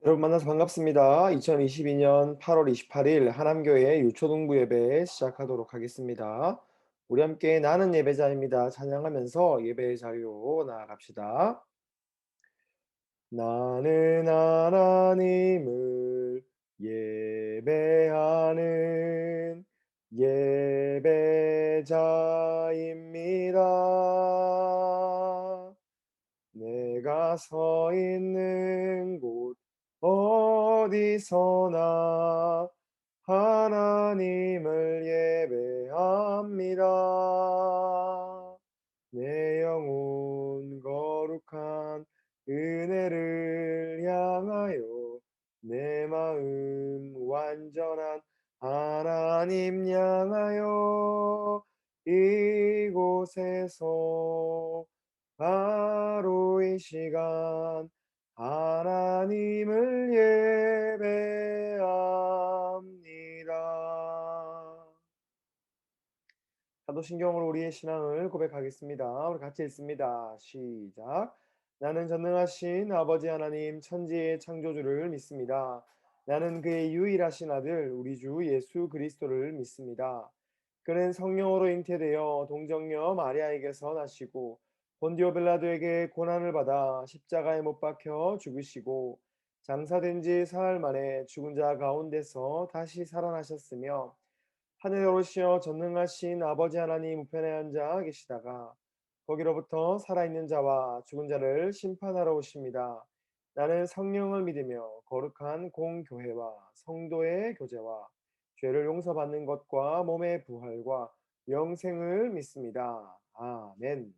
여러분 만나서 반갑습니다. 2022년 8월 28일 하남교회 유초동부 예배 시작하도록 하겠습니다. 우리 함께 나는 예배자입니다. 찬양하면서 예배 자리로 나아갑시다. 나는 하나님을 예배하는 예배자입니다. 내가 서 있는 곳 어디서나 하나님을 예배합니다. 내 영혼 거룩한 은혜를 향하여 내 마음 완전한 하나님 향하여 이곳에서 바로 이 시간 하나님을 예배합니다. 사도신경으로 우리의 신앙을 고백하겠습니다. 우리 같이 읽습니다. 시작. 나는 전능하신 아버지 하나님 천지의 창조주를 믿습니다. 나는 그의 유일하신 아들 우리 주 예수 그리스도를 믿습니다. 그는 성령으로 잉태되어 동정녀 마리아에게서 나시고 본디오 빌라도에게 고난을 받아 십자가에 못 박혀 죽으시고 장사된 지 사흘 만에 죽은 자 가운데서 다시 살아나셨으며 하늘에 오르시어 전능하신 아버지 하나님 우편에 앉아 계시다가 거기로부터 살아있는 자와 죽은 자를 심판하러 오십니다. 나는 성령을 믿으며 거룩한 공교회와 성도의 교제와 죄를 용서받는 것과 몸의 부활과 영생을 믿습니다. 아멘.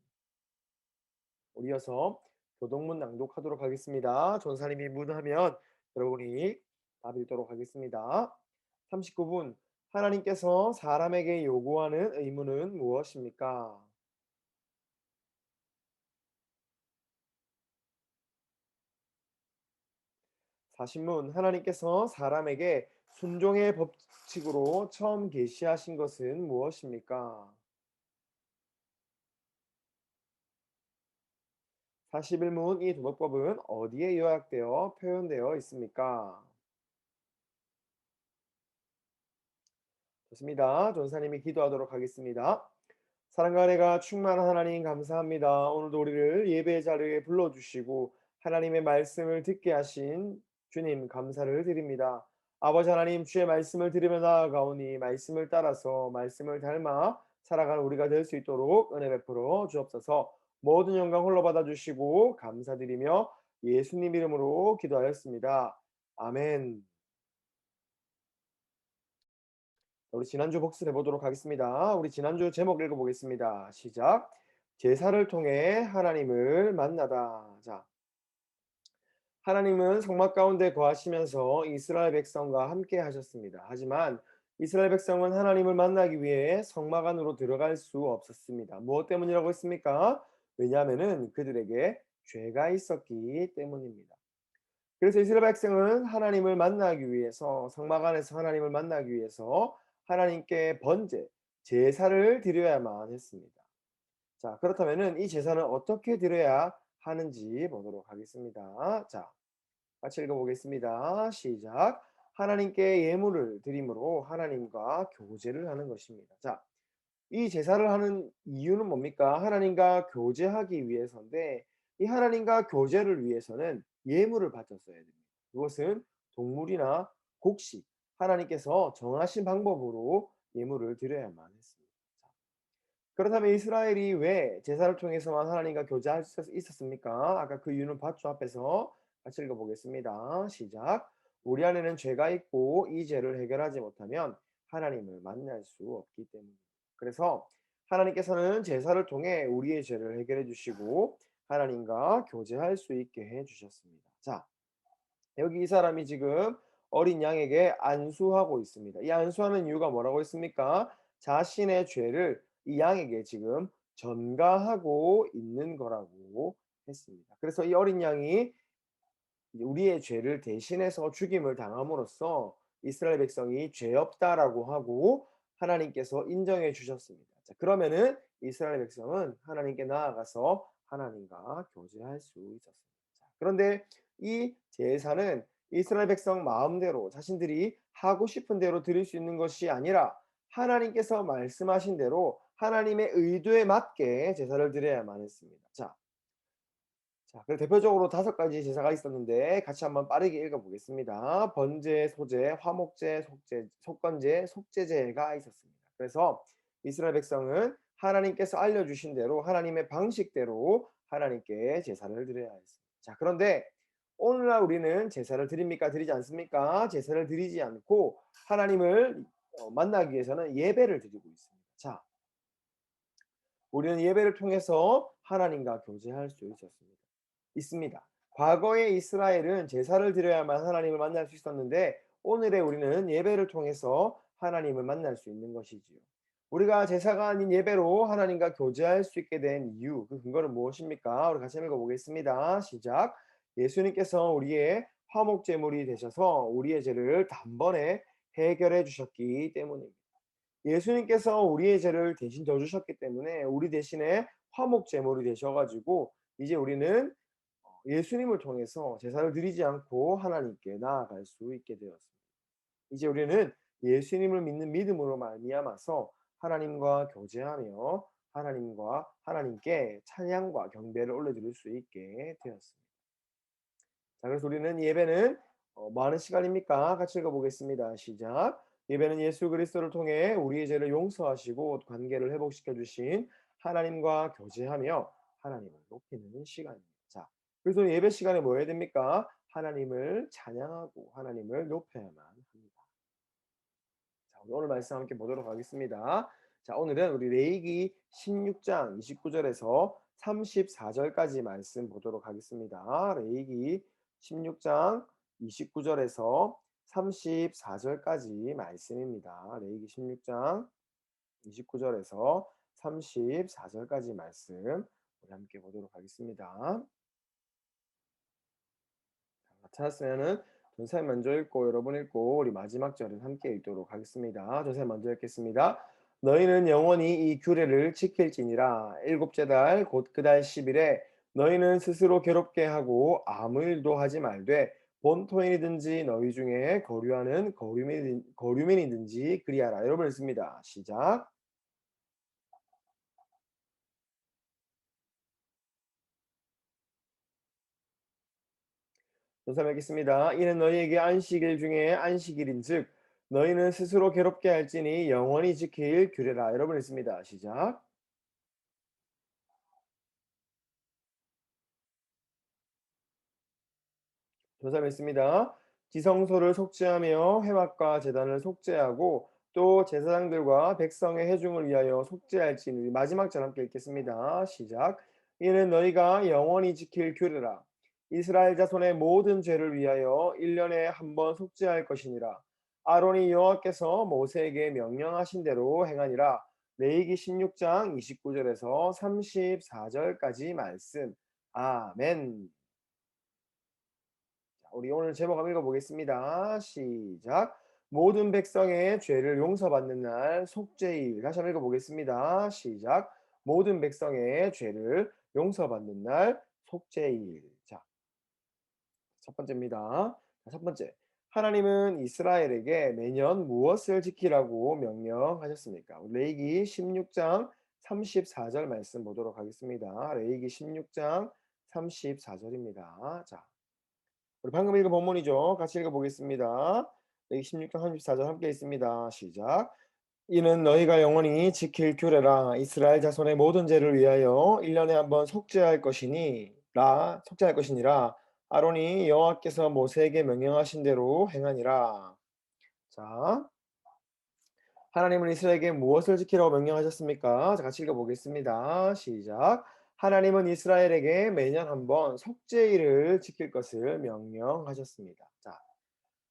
우리 이어서 교동문 낭독하도록 하겠습니다. 전사님이 문하면 여러분이 답 읽도록 하겠습니다. 39분 하나님께서 사람에게 요구하는 의무는 무엇입니까? 40문 하나님께서 사람에게 순종의 법칙으로 처음 계시하신 것은 무엇입니까? 41문 이 도덕법은 어디에 요약되어 표현되어 있습니까? 좋습니다. 전사님이 기도하도록 하겠습니다. 사랑과 은혜가 충만한 하나님 감사합니다. 오늘도 우리를 예배의 자리에 불러주시고 하나님의 말씀을 듣게 하신 주님 감사를 드립니다. 아버지 하나님 주의 말씀을 들으며 나아가오니 말씀을 따라서 말씀을 닮아 살아가는 우리가 될 수 있도록 은혜 베풀어 주옵소서. 모든 영광 홀로 받아주시고 감사드리며 예수님 이름으로 기도하였습니다. 아멘. 우리 지난주 복습해 보도록 하겠습니다. 우리 지난주 제목 읽어보겠습니다. 시작. 제사를 통해 하나님을 만나다. 자, 하나님은 성막 가운데 거하시면서 이스라엘 백성과 함께 하셨습니다. 하지만 이스라엘 백성은 하나님을 만나기 위해 성막 안으로 들어갈 수 없었습니다. 무엇 때문이라고 했습니까? 왜냐하면은 그들에게 죄가 있었기 때문입니다. 그래서 이스라엘 백성은 하나님을 만나기 위해서 성막 안에서 하나님을 만나기 위해서 하나님께 번제, 제사를 드려야만 했습니다. 자, 그렇다면은 이 제사는 어떻게 드려야 하는지 보도록 하겠습니다. 자, 같이 읽어보겠습니다. 시작. 하나님께 예물을 드림으로 하나님과 교제를 하는 것입니다. 자, 이 제사를 하는 이유는 뭡니까? 하나님과 교제하기 위해서인데 이 하나님과 교제를 위해서는 예물을 바쳤어야 됩니다. 그것은 동물이나 곡식, 하나님께서 정하신 방법으로 예물을 드려야만 했습니다. 자, 그렇다면 이스라엘이 왜 제사를 통해서만 하나님과 교제할 수 있었습니까? 아까 그 이유는 봤죠. 앞에서 같이 읽어보겠습니다. 시작. 우리 안에는 죄가 있고 이 죄를 해결하지 못하면 하나님을 만날 수 없기 때문입니다. 그래서 하나님께서는 제사를 통해 우리의 죄를 해결해 주시고 하나님과 교제할 수 있게 해 주셨습니다. 자, 여기 이 사람이 지금 어린 양에게 안수하고 있습니다. 이 안수하는 이유가 뭐라고 했습니까? 자신의 죄를 이 양에게 지금 전가하고 있는 거라고 했습니다. 그래서 이 어린 양이 우리의 죄를 대신해서 죽임을 당함으로써 이스라엘 백성이 죄 없다라고 하고 하나님께서 인정해 주셨습니다. 자, 그러면은 이스라엘 백성은 하나님께 나아가서 하나님과 교제할 수 있었습니다. 자, 그런데 이 제사는 이스라엘 백성 마음대로 자신들이 하고 싶은 대로 드릴 수 있는 것이 아니라 하나님께서 말씀하신 대로 하나님의 의도에 맞게 제사를 드려야만 했습니다. 그리고 대표적으로 5가지 제사가 있었는데 같이 한번 빠르게 읽어 보겠습니다. 번제, 소제, 화목제, 속건제, 속죄제가 있었습니다. 그래서 이스라엘 백성은 하나님께서 알려주신 대로 하나님의 방식대로 하나님께 제사를 드려야 했습니다. 그런데 오늘날 우리는 제사를 드립니까? 드리지 않습니까? 제사를 드리지 않고 하나님을 만나기 위해서는 예배를 드리고 있습니다. 우리는 예배를 통해서 하나님과 교제할 수 있습니다. 과거의 이스라엘은 제사를 드려야만 하나님을 만날 수 있었는데 오늘의 우리는 예배를 통해서 하나님을 만날 수 있는 것이지요. 우리가 제사가 아닌 예배로 하나님과 교제할 수 있게 된 이유, 그 근거는 무엇입니까? 우리 같이 읽어 보겠습니다. 시작. 예수님께서 우리의 화목 제물이 되셔서 우리의 죄를 단번에 해결해 주셨기 때문입니다. 예수님께서 우리의 죄를 대신 져 주셨기 때문에 우리 대신에 화목 제물이 되셔 가지고 이제 우리는 예수님을 통해서 제사를 드리지 않고 하나님께 나아갈 수 있게 되었습니다. 이제 우리는 예수님을 믿는 믿음으로 말미암아서 하나님과 교제하며 하나님께 찬양과 경배를 올려드릴 수 있게 되었습니다. 그래서 우리는 예배는 뭐 하는 시간입니까? 같이 읽어보겠습니다. 시작. 예배는 예수 그리스도를 통해 우리의 죄를 용서하시고 관계를 회복시켜 주신 하나님과 교제하며 하나님을 높이는 시간입니다. 그래서 예배 시간에 뭐 해야 됩니까? 하나님을 찬양하고 하나님을 높여야만 합니다. 오늘 말씀 함께 보도록 하겠습니다. 오늘은 우리 레위기 16장 29절에서 34절까지 말씀 보도록 하겠습니다. 레위기 16장 29절에서 34절까지 말씀입니다. 레위기 16장 29절에서 34절까지 말씀 우리 함께 보도록 하겠습니다. 찾았으면은 전사님 먼저 읽고 여러분 읽고 우리 마지막 절은 함께 읽도록 하겠습니다. 전사님 먼저 읽겠습니다. 너희는 영원히 이 규례를 지킬지니라. 7째 달 곧 그 달 10일에 너희는 스스로 괴롭게 하고 아무 일도 하지 말되 본토인이든지 너희 중에 거류하는 거류민이든지 그리하라. 여러분 읽습니다. 시작. 조사하겠습니다. 이는 너희에게 안식일 중에 안식일인즉 너희는 스스로 괴롭게 할지니 영원히 지킬 규례라. 여러분 읽습니다. 시작. 조사했습니다. 지성소를 속죄하며 회막과 제단을 속죄하고 또 제사장들과 백성의 회중을 위하여 속죄할지니 마지막 절 함께 읽겠습니다. 시작. 이는 너희가 영원히 지킬 규례라. 이스라엘 자손의 모든 죄를 위하여 1년에 한 번 속죄할 것이니라. 아론이 여호와께서 모세에게 명령하신 대로 행하니라. 레위기 16장 29절에서 34절까지 말씀. 아멘. 우리 오늘 제목 한번 읽어보겠습니다. 시작. 모든 백성의 죄를 용서받는 날 속죄일. 다시 한번 읽어보겠습니다. 시작. 모든 백성의 죄를 용서받는 날 속죄일. 첫 번째입니다. 첫 번째. 하나님은 이스라엘에게 매년 무엇을 지키라고 명령하셨습니까? 레위기 16장 34절 말씀 보도록 하겠습니다. 레위기 16장 34절입니다. 우리 방금 읽은 본문이죠. 같이 읽어보겠습니다. 레위기 16장 34절 함께 있습니다. 시작. 이는 너희가 영원히 지킬 규례라. 이스라엘 자손의 모든 죄를 위하여 1년에 한 번 속죄할 것이니라. 아론이 여호와께서 모세에게 명령하신 대로 행하니라. 자, 하나님은 이스라엘에게 무엇을 지키라고 명령하셨습니까? 같이 읽어보겠습니다. 시작. 하나님은 이스라엘에게 매년 한 번 속죄일을 지킬 것을 명령하셨습니다.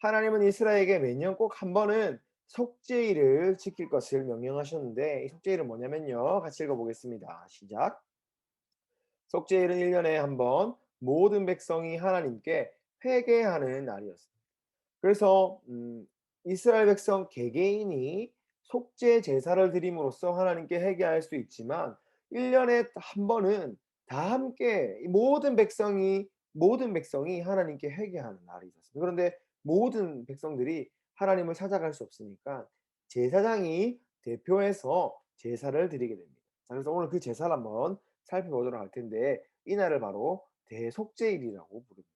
하나님은 이스라엘에게 매년 꼭 한 번은 속죄일을 지킬 것을 명령하셨는데 이 속죄일은 뭐냐면요. 같이 읽어보겠습니다. 시작. 속죄일은 1년에 한 번 모든 백성이 하나님께 회개하는 날이었습니다. 그래서 이스라엘 백성 개개인이 속죄 제사를 드림으로써 하나님께 회개할 수 있지만 1년에 한 번은 다 함께 모든 백성이 하나님께 회개하는 날이 있었습니다. 들어갔습니다. 그런데 모든 백성들이 하나님을 찾아갈 수 없으니까 제사장이 대표해서 제사를 드리게 됩니다. 자, 그래서 오늘 그 제사를 한번 살펴보도록 할 텐데 이날을 바로 대속죄일이라고 부릅니다.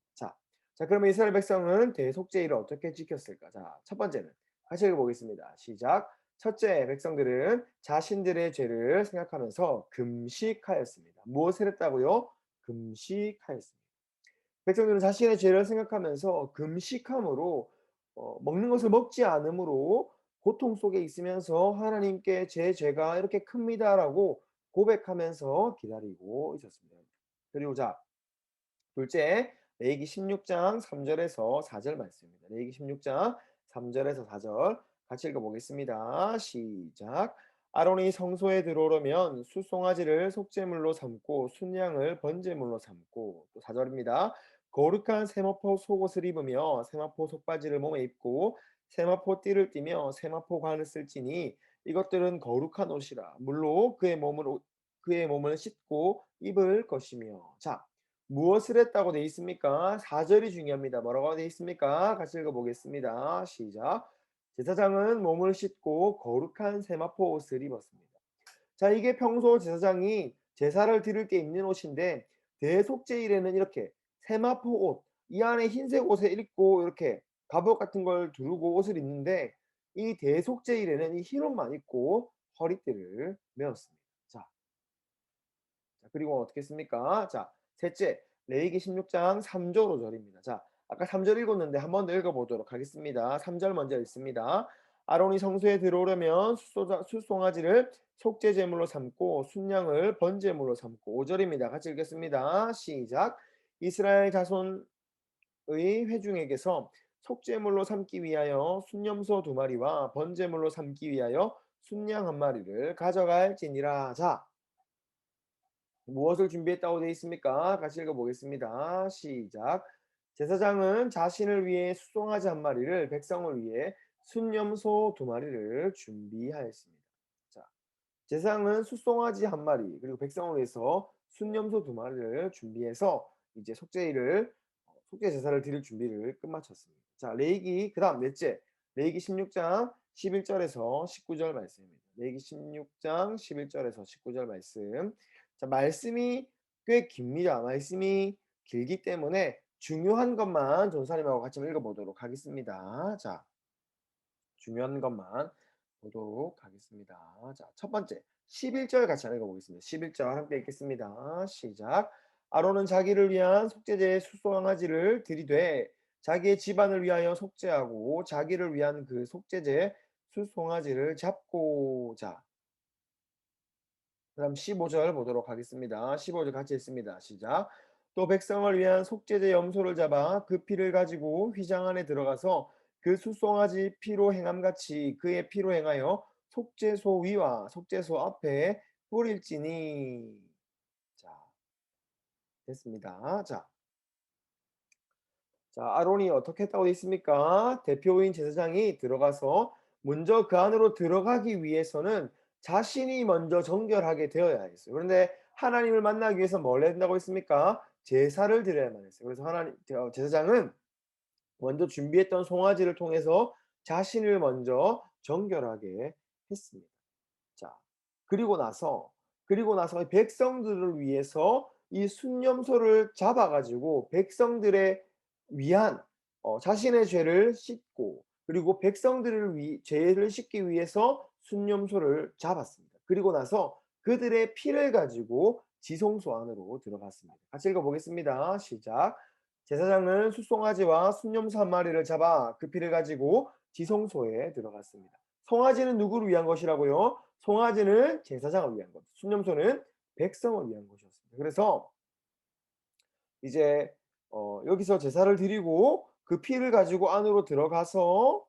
자, 그러면 이스라엘 백성은 대속죄일을 어떻게 지켰을까? 자, 첫 번째는 같이 읽어보겠습니다. 시작. 첫째, 백성들은 자신들의 죄를 생각하면서 금식하였습니다. 무엇을 했다고요? 금식하였습니다. 백성들은 자신의 죄를 생각하면서 금식함으로 먹는 것을 먹지 않음으로 고통 속에 있으면서 하나님께 제 죄가 이렇게 큽니다라고 고백하면서 기다리고 있었습니다. 그리고 자, 둘째, 레위기 16장 3절에서 4절 말씀입니다. 레위기 16장 3절에서 4절 같이 읽어보겠습니다. 시작. 아론이 성소에 들어오려면 숫송아지를 속죄물로 삼고 순양을 번제물로 삼고 또 4절입니다. 거룩한 세마포 속옷을 입으며 세마포 속바지를 몸에 입고 세마포 띠를 띠며 세마포 관을 쓸지니 이것들은 거룩한 옷이라 물로 그의 몸을 씻고 입을 것이며 자 무엇을 했다고 돼 있습니까? 4절이 중요합니다. 뭐라고 돼 있습니까? 같이 읽어보겠습니다. 시작. 제사장은 몸을 씻고 거룩한 세마포 옷을 입었습니다. 자, 이게 평소 제사장이 제사를 드릴 때 입는 옷인데 대속죄일에는 이렇게 세마포 옷, 이 안에 흰색 옷을 입고 이렇게 갑옷 같은 걸 두르고 옷을 입는데 이 대속죄일에는 이 흰 옷만 입고 허리띠를 메었습니다. 자, 그리고 어떻게 했습니까? 자, 셋째, 레위기 16장 3절 5절입니다. 자, 아까 3절 읽었는데 한 번 더 읽어보도록 하겠습니다. 3절 먼저 읽습니다. 아론이 성소에 들어오려면 숫송아지를 속죄 제물로 삼고 순양을 번제물로 삼고 5절입니다. 같이 읽겠습니다. 시작. 이스라엘 자손의 회중에게서 속죄물로 삼기 위하여 순염소 2마리와 번제물로 삼기 위하여 순양 1마리를 가져갈지니라. 자, 무엇을 준비했다고 되어 있습니까? 같이 읽어보겠습니다. 시작. 제사장은 자신을 위해 수송아지 1마리를 백성을 위해 순염소 2마리를 준비하였습니다. 자, 제사장은 수송아지 1마리 그리고 백성을 위해서 순염소 2마리를 준비해서 이제 속죄 제사를 드릴 준비를 끝마쳤습니다. 자, 레위기 그다음 넷째 레위기 16장 11절에서 19절 말씀입니다. 레위기 16장 11절에서 19절 말씀. 자, 말씀이 꽤 깁니다. 말씀이 길기 때문에 중요한 것만 전사님하고 같이 읽어보도록 하겠습니다. 자, 중요한 것만 보도록 하겠습니다. 자, 첫 번째 11절 같이 읽어보겠습니다. 11절 함께 읽겠습니다. 시작. 아론은 자기를 위한 속죄제의 수송아지를 들이되 자기의 집안을 위하여 속죄하고 자기를 위한 그 속죄제 수송아지를 잡고 자 그다음 15절 보도록 하겠습니다. 15절 같이 읽습니다. 시작. 또 백성을 위한 속죄제 염소를 잡아 그 피를 가지고 휘장 안에 들어가서 그 숫송아지 피로 행함같이 그의 피로 행하여 속죄소 위와 속죄소 앞에 뿌릴지니. 자, 됐습니다. 자, 아론이 어떻게 했다고 되어 있습니까? 대표인 제사장이 들어가서 먼저 그 안으로 들어가기 위해서는 자신이 먼저 정결하게 되어야 했어요. 그런데 하나님을 만나기 위해서 뭘 해야 된다고 했습니까? 제사를 드려야만 했어요. 그래서 제사장은 먼저 준비했던 송아지를 통해서 자신을 먼저 정결하게 했습니다. 자, 그리고 나서 이 백성들을 위해서 이 순념소를 잡아 가지고 백성들의 위한 자신의 죄를 씻고 그리고 백성들을 죄를 씻기 위해서 순념소를 잡았습니다. 그리고 나서 그들의 피를 가지고 지성소 안으로 들어갔습니다. 같이 읽어보겠습니다. 시작. 제사장은 숫송아지와 순념소 1마리를 잡아 그 피를 가지고 지성소에 들어갔습니다. 송아지는 누구를 위한 것이라고요? 송아지는 제사장을 위한 것, 순념소는 백성을 위한 것이었습니다. 그래서 이제 여기서 제사를 드리고 그 피를 가지고 안으로 들어가서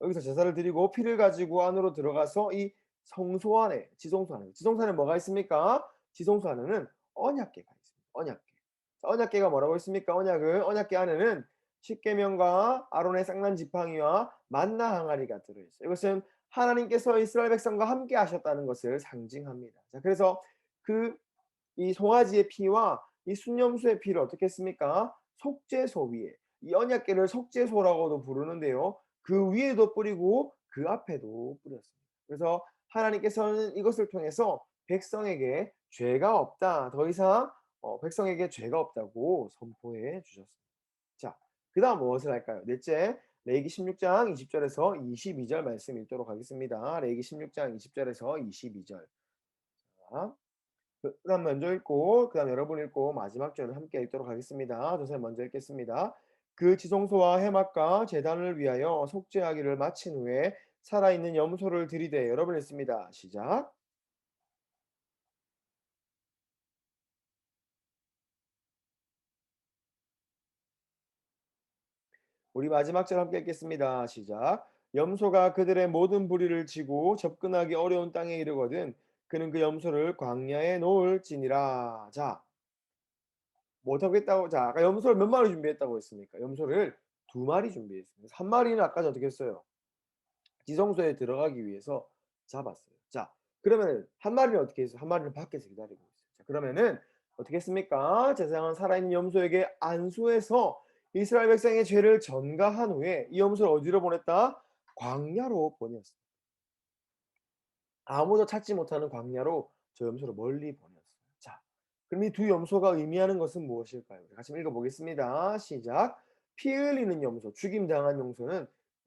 여기서 제사를 드리고 피를 가지고 안으로 들어가서 이 성소 안에 지성소 안에 뭐가 있습니까? 지성소 안에는 언약궤가 있습니다. 언약궤. 자, 언약궤가 뭐라고 있습니까? 언약궤 안에는 십계명과 아론의 쌍난 지팡이와 만나 항아리가 들어 있어요. 이것은 하나님께서 이스라엘 백성과 함께 하셨다는 것을 상징합니다. 자, 그래서 이 송아지의 피와 이 순념수의 피를 어떻게 했습니까? 속죄소 위에 이 언약궤를 속죄소라고도 부르는데요. 그 위에도 뿌리고 그 앞에도 뿌렸습니다. 그래서 하나님께서는 이것을 통해서 백성에게 죄가 없다. 더 이상 백성에게 죄가 없다고 선포해 주셨습니다. 자, 그다음 무엇을 할까요? 넷째, 레위기 16장 20절에서 22절 말씀 읽도록 하겠습니다. 레위기 16장 20절에서 22절. 자, 그다음 먼저 읽고 그다음 여러분 읽고 마지막 절을 함께 읽도록 하겠습니다. 선생님 먼저 읽겠습니다. 그 지성소와 회막과 제단을 위하여 속죄하기를 마친 후에 살아있는 염소를 들이되 여러분 읽습니다. 시작. 우리 마지막 절 함께 읽겠습니다. 시작. 염소가 그들의 모든 부리를 치고 접근하기 어려운 땅에 이르거든 그는 그 염소를 광야에 놓을지니라. 자, 못하겠다고. 자, 아까 염소를 몇 마리 준비했다고 했습니까? 염소를 두 마리 준비했습니다. 그래서 한 마리는 아까 어떻게 했어요? 지성소에 들어가기 위해서 잡았어요. 자, 그러면 한 마리는 어떻게 했어요? 한 마리는 밖에서 기다리고 있어요. 자, 그러면은 어떻게 했습니까? 제사장은 살아있는 염소에게 안수해서 이스라엘 백성의 죄를 전가한 후에 이 염소를 어디로 보냈다? 광야로 보냈어요. 아무도 찾지 못하는 광야로 저 염소를 멀리 보냈어요. 자, 그럼 이 두 염소가 의미하는 것은 무엇일까요? 같이 읽어보겠습니다. 시작. 피 흘리는 염소, 죽임당한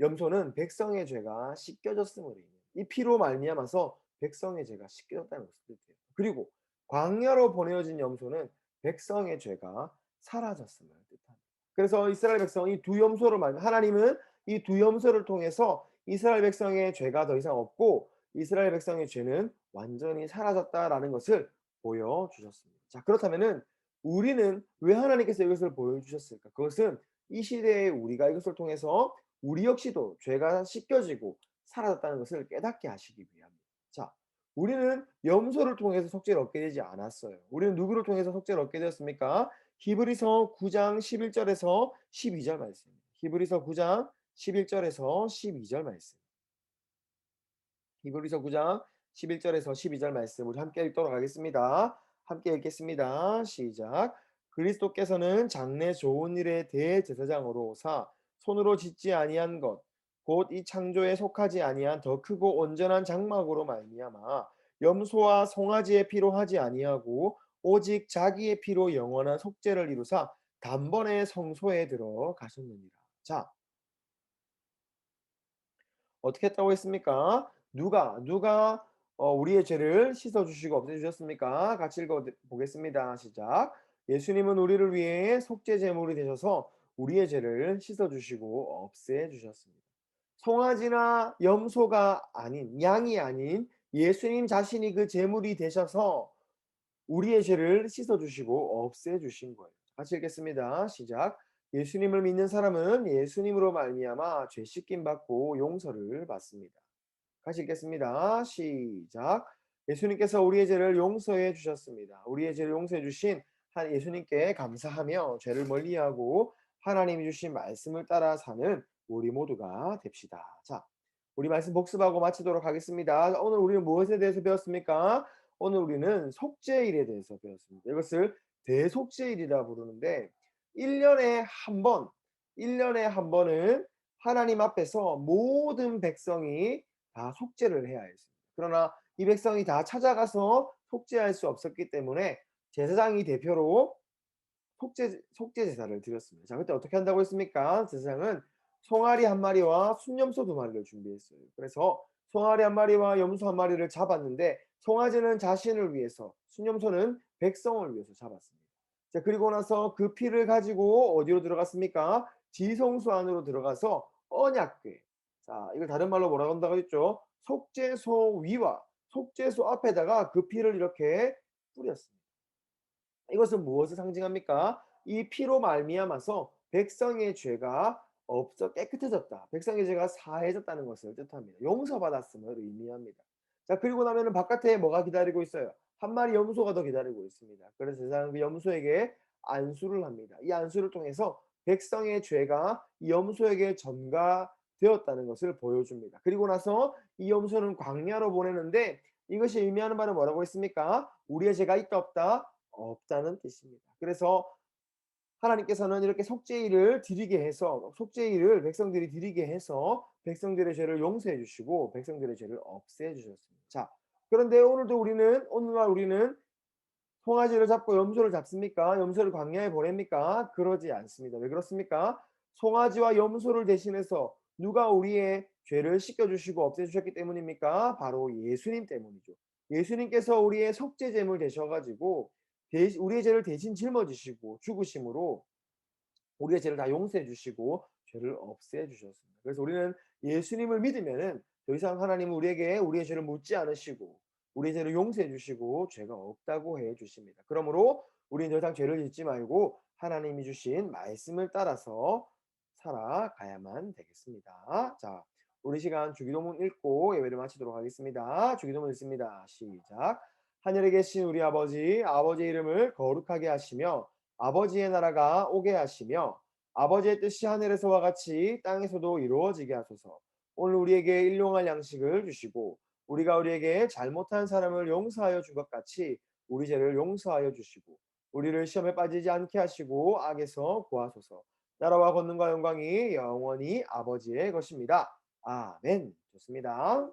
염소는 백성의 죄가 씻겨졌음을 의미해요. 이 피로 말미암아서 백성의 죄가 씻겨졌다는 것을 뜻해요. 그리고 광야로 보내어진 염소는 백성의 죄가 사라졌음을 뜻합니다. 그래서 이스라엘 백성이 두 염소를 하나님은 이 두 염소를 통해서 이스라엘 백성의 죄가 더 이상 없고 이스라엘 백성의 죄는 완전히 사라졌다라는 것을 보여주셨습니다. 자, 그렇다면은 우리는 왜 하나님께서 이것을 보여주셨을까? 그것은 이 시대에 우리가 이것을 통해서 우리 역시도 죄가 씻겨지고 사라졌다는 것을 깨닫게 하시기 위함입니다. 자, 우리는 염소를 통해서 속죄를 얻게 되지 않았어요. 우리는 누구를 통해서 속죄를 얻게 되었습니까? 히브리서 9장 11절에서 12절 말씀입니다. 히브리서 9장 11절에서 12절 말씀. 히브리서 9장 11절에서 12절 말씀 우리 함께 읽도록 하겠습니다. 함께 읽겠습니다. 시작. 그리스도께서는 장래 좋은 일의 대제사장으로 오사 손으로 짓지 아니한 것 곧 이 창조에 속하지 아니한 더 크고 온전한 장막으로 말미암아 염소와 송아지의 피로 하지 아니하고 오직 자기의 피로 영원한 속죄를 이루사 단번에 성소에 들어가셨느니라. 자, 어떻게 했다고 했습니까? 누가 우리의 죄를 씻어 주시고 없애 주셨습니까? 같이 읽어 보겠습니다. 시작. 예수님은 우리를 위해 속죄 제물이 되셔서 우리의 죄를 씻어 주시고 없애 주셨습니다. 송아지나 염소가 아닌 양이 아닌 예수님 자신이 그 제물이 되셔서 우리의 죄를 씻어 주시고 없애 주신 거예요. 같이 읽겠습니다. 시작. 예수님을 믿는 사람은 예수님으로 말미암아 죄 씻김 받고 용서를 받습니다. 같이 읽겠습니다. 시작. 예수님께서 우리의 죄를 용서해 주셨습니다. 우리의 죄를 용서해 주신 한 예수님께 감사하며 죄를 멀리하고 하나님이 주신 말씀을 따라 사는 우리 모두가 됩시다. 자, 우리 말씀 복습하고 마치도록 하겠습니다. 오늘 우리는 무엇에 대해서 배웠습니까? 오늘 우리는 속죄일에 대해서 배웠습니다. 이것을 대속죄일이라 부르는데 1년에 한 번, 1년에 한 번은 하나님 앞에서 모든 백성이 다 속죄를 해야 했습니다. 그러나 이 백성이 다 찾아가서 속죄할 수 없었기 때문에 제사장이 대표로 속죄 제사를 드렸습니다. 자, 그때 어떻게 한다고 했습니까? 제사장은 송아리 한 마리와 순염소 두 마리를 준비했어요. 그래서 송아리 한 마리와 염소 한 마리를 잡았는데 송아지는 자신을 위해서, 순염소는 백성을 위해서 잡았습니다. 자, 그리고 나서 그 피를 가지고 어디로 들어갔습니까? 지성소 안으로 들어가서 언약궤. 자, 이걸 다른 말로 뭐라고 한다고 했죠? 속죄소 위와 속죄소 앞에다가 그 피를 이렇게 뿌렸습니다. 이것은 무엇을 상징합니까? 이 피로 말미암아서 백성의 죄가 없어 깨끗해졌다. 백성의 죄가 사해졌다는 것을 뜻합니다. 용서받았음을 의미합니다. 자, 그리고 나면은 바깥에 뭐가 기다리고 있어요? 한 마리 염소가 더 기다리고 있습니다. 그래서 세상은 그 염소에게 안수를 합니다. 이 안수를 통해서 백성의 죄가 이 염소에게 전가되었다는 것을 보여줍니다. 그리고 나서 이 염소는 광야로 보내는데 이것이 의미하는 바는 뭐라고 했습니까? 우리의 죄가 있다 없다? 없다는 뜻입니다. 그래서 하나님께서는 이렇게 속죄일을 드리게 해서 속죄일을 백성들이 드리게 해서 백성들의 죄를 용서해 주시고 백성들의 죄를 없애 주셨습니다. 자, 그런데 오늘날 우리는 송아지를 잡고 염소를 잡습니까? 염소를 광야에 보냅니까? 그러지 않습니다. 왜 그렇습니까? 송아지와 염소를 대신해서 누가 우리의 죄를 씻겨 주시고 없애 주셨기 때문입니까? 바로 예수님 때문이죠. 예수님께서 우리의 속죄 제물 되셔 가지고 우리의 죄를 대신 짊어지시고 죽으심으로 우리의 죄를 다 용서해 주시고 죄를 없애 주셨습니다. 그래서 우리는 예수님을 믿으면은 더 이상 하나님은 우리에게 우리의 죄를 묻지 않으시고 우리의 죄를 용서해 주시고 죄가 없다고 해 주십니다. 그러므로 우리는 더 이상 죄를 짓지 말고 하나님이 주신 말씀을 따라서 살아가야만 되겠습니다. 자, 우리 시간 주기도문 읽고 예배를 마치도록 하겠습니다. 주기도문 읽습니다. 시작. 하늘에 계신 우리 아버지, 아버지의 이름을 거룩하게 하시며 아버지의 나라가 오게 하시며 아버지의 뜻이 하늘에서와 같이 땅에서도 이루어지게 하소서. 오늘 우리에게 일용할 양식을 주시고 우리가 우리에게 잘못한 사람을 용서하여 준 것 같이 우리 죄를 용서하여 주시고 우리를 시험에 빠지지 않게 하시고 악에서 구하소서. 나라와 권능과 영광이 영원히 아버지의 것입니다. 아멘. 좋습니다.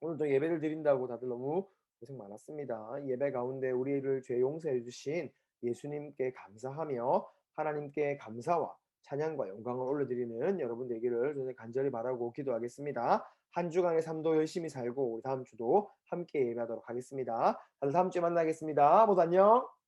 오늘도 예배를 드린다고 다들 너무 고생 많았습니다. 예배 가운데 우리를 죄 용서해 주신 예수님께 감사하며 하나님께 감사와 찬양과 영광을 올려드리는 여러분 되기를 저는 간절히 바라고 기도하겠습니다. 한 주간의 삶도 열심히 살고 우리 다음 주도 함께 예배하도록 하겠습니다. 다들 다음 주에 만나겠습니다. 모두 안녕.